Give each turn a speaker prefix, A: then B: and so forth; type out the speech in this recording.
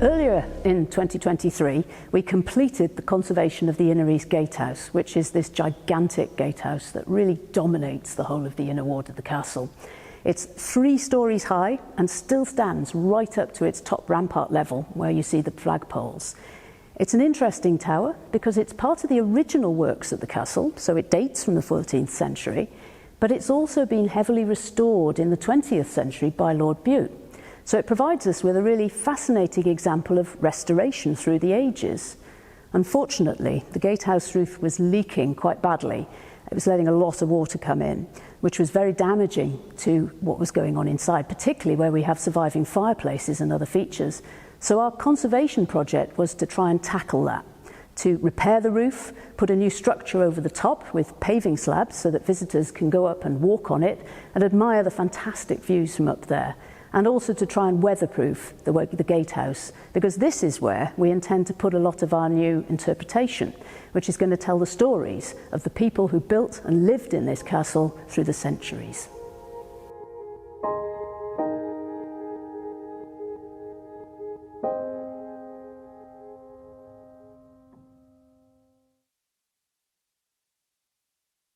A: Earlier in 2023, we completed the conservation of the Inner East Gatehouse, which is this gigantic gatehouse that really dominates the whole of the inner ward of the castle. It's 3 stories high and still stands right up to its top rampart level, where you see the flagpoles. It's an interesting tower because it's part of the original works at the castle, so it dates from the 14th century, but it's also been heavily restored in the 20th century by Lord Bute. So it provides us with a really fascinating example of restoration through the ages. Unfortunately, the gatehouse roof was leaking quite badly. It was letting a lot of water come in, which was very damaging to what was going on inside, particularly where we have surviving fireplaces and other features. So our conservation project was to try and tackle that, to repair the roof, put a new structure over the top with paving slabs so that visitors can go up and walk on it and admire the fantastic views from up there, and also to try and weatherproof the gatehouse, because this is where we intend to put a lot of our new interpretation, which is going to tell the stories of the people who built and lived in this castle through the centuries.